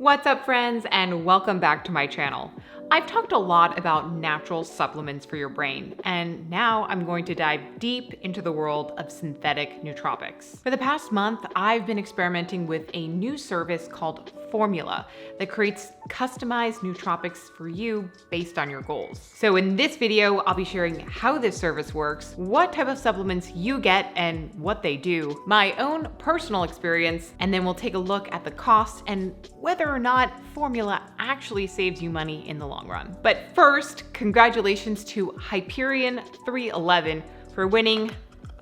What's up, friends, and welcome back to my channel. I've talked a lot about natural supplements for your brain, and now I'm going to dive deep into the world of synthetic nootropics. For the past month, I've been experimenting with a new service called Formula that creates customized nootropics for you based on your goals. So in this video, I'll be sharing how this service works, what type of supplements you get and what they do, my own personal experience, and then we'll take a look at the cost and whether or not Formula actually saves you money in the long run. But first, congratulations to Hyperion311 for winning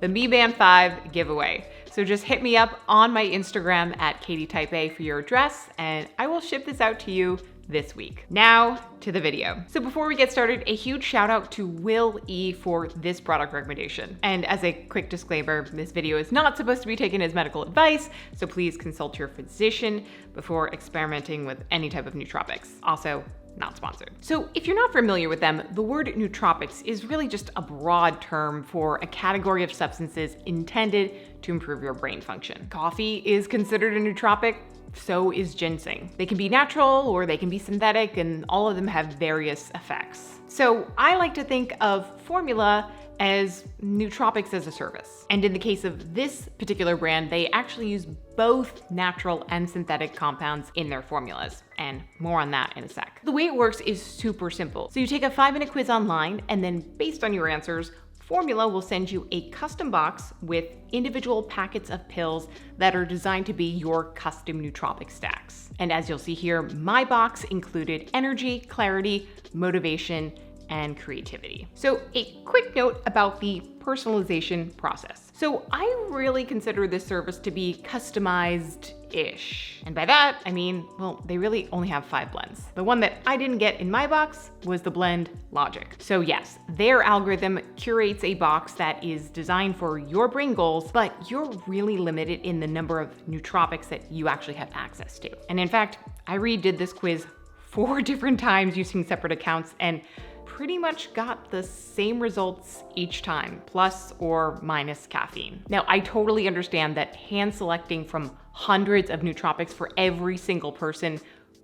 the Mi Band 5 giveaway. So just hit me up on my Instagram at KatieTypeA for your address, and I will ship this out to you this week. Now to the video. So before we get started, a huge shout out to Will E for this product recommendation. And as a quick disclaimer, this video is not supposed to be taken as medical advice, so please consult your physician before experimenting with any type of nootropics. Also, not sponsored. So if you're not familiar with them, the word nootropics is really just a broad term for a category of substances intended to improve your brain function. Coffee is considered a nootropic, so is ginseng. They can be natural or they can be synthetic, and all of them have various effects. So I like to think of Formula as nootropics as a service. And in the case of this particular brand, they actually use both natural and synthetic compounds in their formulas, and more on that in a sec. The way it works is super simple. So you take a 5-minute quiz online, and then based on your answers, Formula will send you a custom box with individual packets of pills that are designed to be your custom nootropic stacks. And as you'll see here, my box included energy, clarity, motivation, and creativity. So a quick note about the personalization process. So I really consider this service to be customized-ish. And by that, I mean, well, they really only have 5 blends. The one that I didn't get in my box was the blend Logic. So yes, their algorithm curates a box that is designed for your brain goals, but you're really limited in the number of nootropics that you actually have access to. And in fact, I redid this quiz 4 different times using separate accounts and pretty much got the same results each time, plus or minus caffeine. Now, I totally understand that hand selecting from hundreds of nootropics for every single person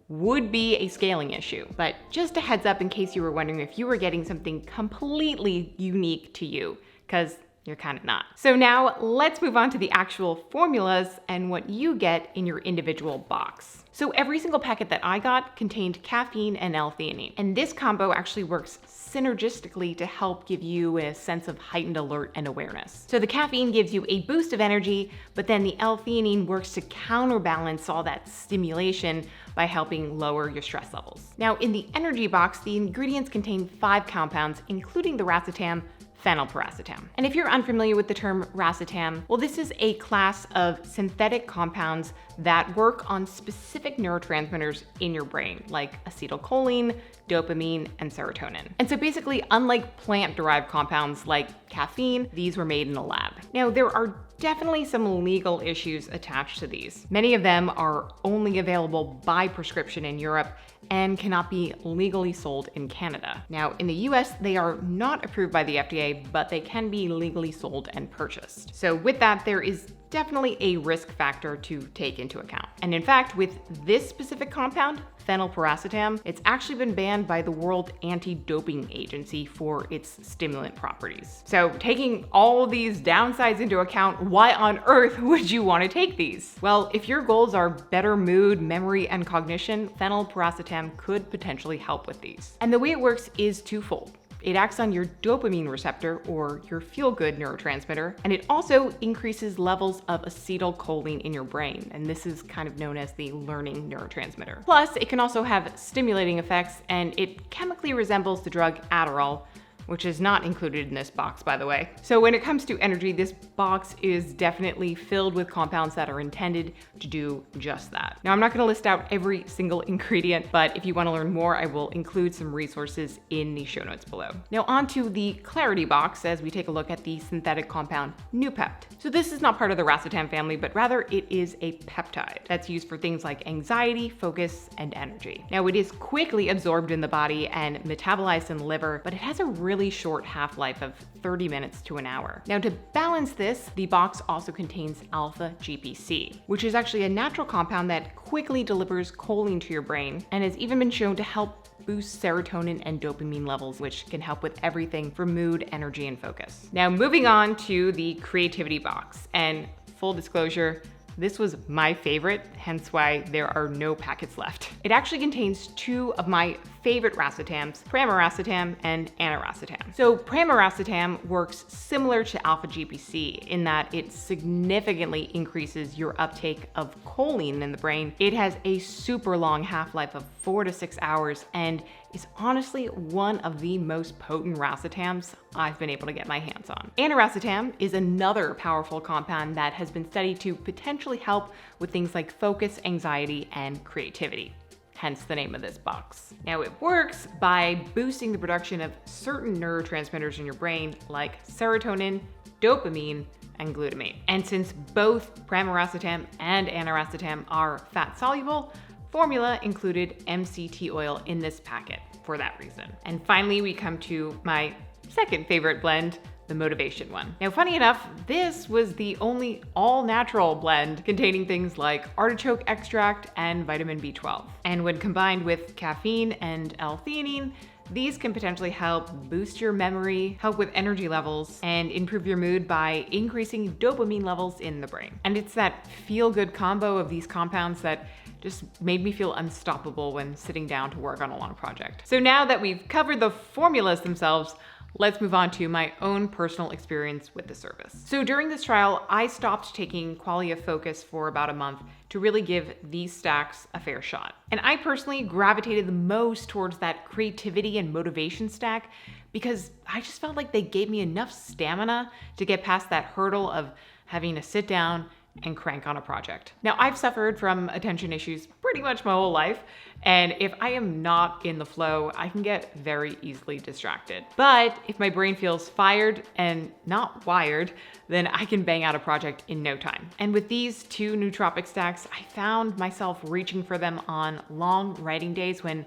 would be a scaling issue, but just a heads up in case you were wondering if you were getting something completely unique to you, because you're kind of not. So now let's move on to the actual formulas and what you get in your individual box. So every single packet that I got contained caffeine and L-theanine, and this combo actually works synergistically to help give you a sense of heightened alert and awareness. So the caffeine gives you a boost of energy, but then the L-theanine works to counterbalance all that stimulation by helping lower your stress levels. Now in the energy box, the ingredients contain 5 compounds, including the racetam, phenylpiracetam. And if you're unfamiliar with the term racetam, well, this is a class of synthetic compounds that work on specific neurotransmitters in your brain, like acetylcholine, dopamine, and serotonin. And so basically, unlike plant-derived compounds like caffeine, these were made in a lab. Now, there are definitely some legal issues attached to these. Many of them are only available by prescription in Europe and cannot be legally sold in Canada. Now, in the US, they are not approved by the FDA, but they can be legally sold and purchased. So with that, there is definitely a risk factor to take into account. And in fact, with this specific compound, phenylpiracetam, it's actually been banned by the World Anti-Doping Agency for its stimulant properties. So taking all of these downsides into account, why on earth would you want to take these? Well, if your goals are better mood, memory, and cognition, phenylpiracetam could potentially help with these. And the way it works is twofold. It acts on your dopamine receptor, or your feel-good neurotransmitter, and it also increases levels of acetylcholine in your brain, and this is kind of known as the learning neurotransmitter. Plus, it can also have stimulating effects, and it chemically resembles the drug Adderall, which is not included in this box, by the way. So when it comes to energy, this box is definitely filled with compounds that are intended to do just that. Now, I'm not gonna list out every single ingredient, but if you wanna learn more, I will include some resources in the show notes below. Now onto the clarity box as we take a look at the synthetic compound Noopept. So this is not part of the racetam family, but rather it is a peptide that's used for things like anxiety, focus, and energy. Now it is quickly absorbed in the body and metabolized in the liver, but it has a really really short half-life of 30 minutes to an hour. Now, to balance this, the box also contains alpha GPC, which is actually a natural compound that quickly delivers choline to your brain and has even been shown to help boost serotonin and dopamine levels, which can help with everything from mood, energy, and focus. Now, moving on to the creativity box, and full disclosure, this was my favorite, hence why there are no packets left. It actually contains two of my favorite racetams, pramiracetam and aniracetam. So pramiracetam works similar to alpha GPC in that it significantly increases your uptake of choline in the brain. It has a super long half-life of 4 to 6 hours and is honestly one of the most potent racetams I've been able to get my hands on. Aniracetam is another powerful compound that has been studied to potentially help with things like focus, anxiety, and creativity. Hence the name of this box. Now, it works by boosting the production of certain neurotransmitters in your brain like serotonin, dopamine, and glutamate. And since both pramiracetam and aniracetam are fat soluble, formula included MCT oil in this packet for that reason. And finally, we come to my second favorite blend, the motivation one. Now, funny enough, this was the only all-natural blend containing things like artichoke extract and vitamin B12. And when combined with caffeine and L-theanine, these can potentially help boost your memory, help with energy levels, and improve your mood by increasing dopamine levels in the brain. And it's that feel-good combo of these compounds that just made me feel unstoppable when sitting down to work on a long project. So now that we've covered the formulas themselves, let's move on to my own personal experience with the service. So during this trial, I stopped taking Qualia Focus for about a month to really give these stacks a fair shot. And I personally gravitated the most towards that creativity and motivation stack because I just felt like they gave me enough stamina to get past that hurdle of having to sit down and crank on a project. Now, I've suffered from attention issues pretty much my whole life, and if I am not in the flow, I can get very easily distracted. But if my brain feels fired and not wired, then I can bang out a project in no time. And with these two nootropic stacks, I found myself reaching for them on long writing days when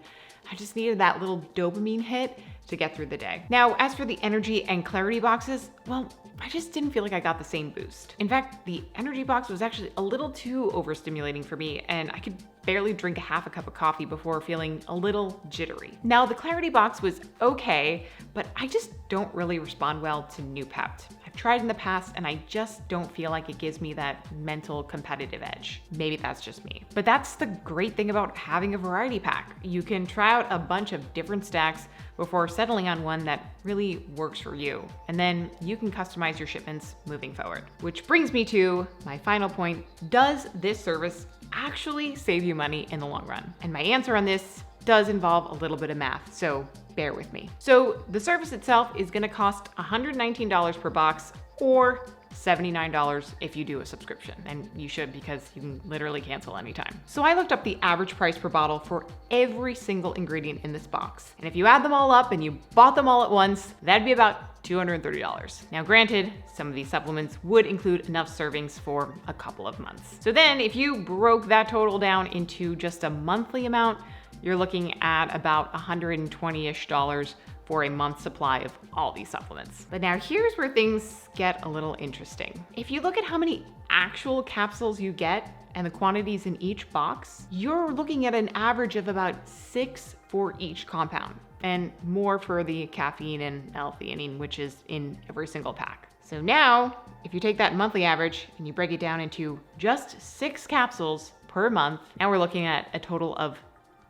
I just needed that little dopamine hit to get through the day. Now, as for the energy and clarity boxes, well, I just didn't feel like I got the same boost. In fact, the energy box was actually a little too overstimulating for me, and I could barely drink half a cup of coffee before feeling a little jittery. Now, the clarity box was okay, but I just don't really respond well to Noopept. I've tried in the past and I just don't feel like it gives me that mental competitive edge. Maybe that's just me. But that's the great thing about having a variety pack. You can try out a bunch of different stacks before settling on one that really works for you. And then you can customize your shipments moving forward. Which brings me to my final point. Does this service actually save you money in the long run? And my answer on this does involve a little bit of math, so bear with me. So the service itself is gonna cost $119 per box or $79 if you do a subscription, and you should because you can literally cancel anytime. So I looked up the average price per bottle for every single ingredient in this box. And if you add them all up and you bought them all at once, that'd be about $230. Now granted, some of these supplements would include enough servings for a couple of months. So then if you broke that total down into just a monthly amount, you're looking at about $120-ish for a month's supply of all these supplements. But now here's where things get a little interesting. If you look at how many actual capsules you get and the quantities in each box, you're looking at an average of about 6 for each compound, and more for the caffeine and L-theanine, which is in every single pack. So now, if you take that monthly average and you break it down into just 6 capsules per month, now we're looking at a total of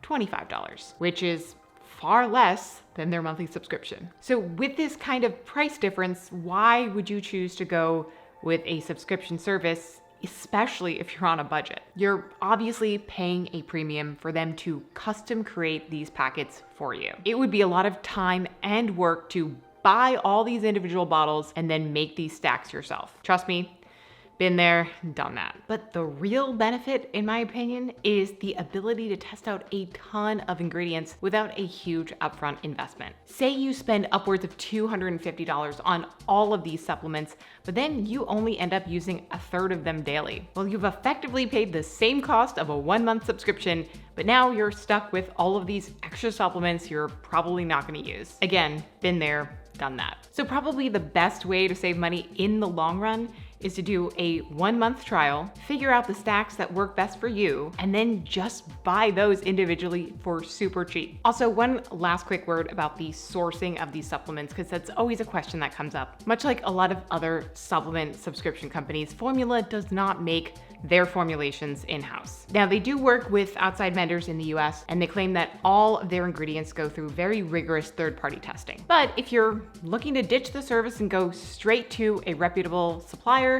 $25, which is far less than their monthly subscription. So with this kind of price difference, why would you choose to go with a subscription service, especially if you're on a budget? You're obviously paying a premium for them to custom create these packets for you. It would be a lot of time and work to buy all these individual bottles and then make these stacks yourself. Trust me, been there, done that. But the real benefit, in my opinion, is the ability to test out a ton of ingredients without a huge upfront investment. Say you spend upwards of $250 on all of these supplements, but then you only end up using a third of them daily. Well, you've effectively paid the same cost of a 1-month subscription, but now you're stuck with all of these extra supplements you're probably not gonna use. Again, been there, done that. So probably the best way to save money in the long run is to do a 1-month trial, figure out the stacks that work best for you, and then just buy those individually for super cheap. Also, one last quick word about the sourcing of these supplements, because that's always a question that comes up. Much like a lot of other supplement subscription companies, Formula does not make their formulations in-house. Now, they do work with outside vendors in the US, and they claim that all of their ingredients go through very rigorous third-party testing. But if you're looking to ditch the service and go straight to a reputable supplier,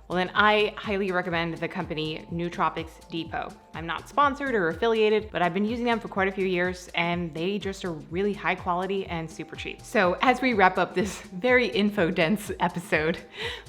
well, then I highly recommend the company Nootropics Depot. I'm not sponsored or affiliated, but I've been using them for quite a few years, and they just are really high quality and super cheap. So as we wrap up this very info-dense episode,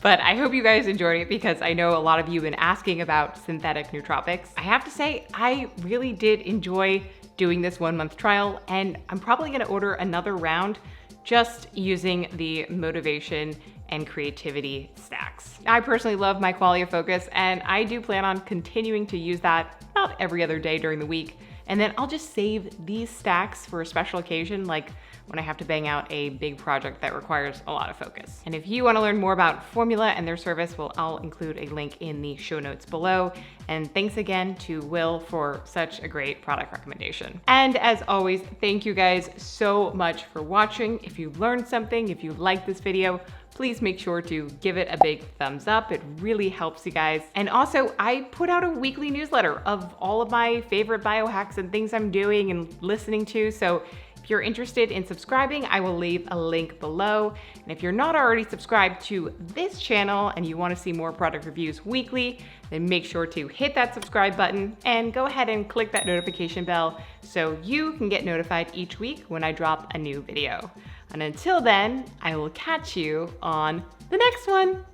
but I hope you guys enjoyed it because I know a lot of you have been asking about synthetic nootropics. I have to say, I really did enjoy doing this 1-month trial, and I'm probably gonna order another round just using the motivation and creativity stacks. I personally love my quality of focus, and I do plan on continuing to use that about every other day during the week. And then I'll just save these stacks for a special occasion, like when I have to bang out a big project that requires a lot of focus. And if you want to learn more about Formula and their service, well, I'll include a link in the show notes below. And thanks again to Will for such a great product recommendation. And as always, thank you guys so much for watching. If you learned something, if you liked this video, please make sure to give it a big thumbs up. It really helps you guys. And also, I put out a weekly newsletter of all of my favorite biohacks and things I'm doing and listening to. So if you're interested in subscribing, I will leave a link below. And if you're not already subscribed to this channel and you want to see more product reviews weekly, then make sure to hit that subscribe button and go ahead and click that notification bell so you can get notified each week when I drop a new video. And until then, I will catch you on the next one.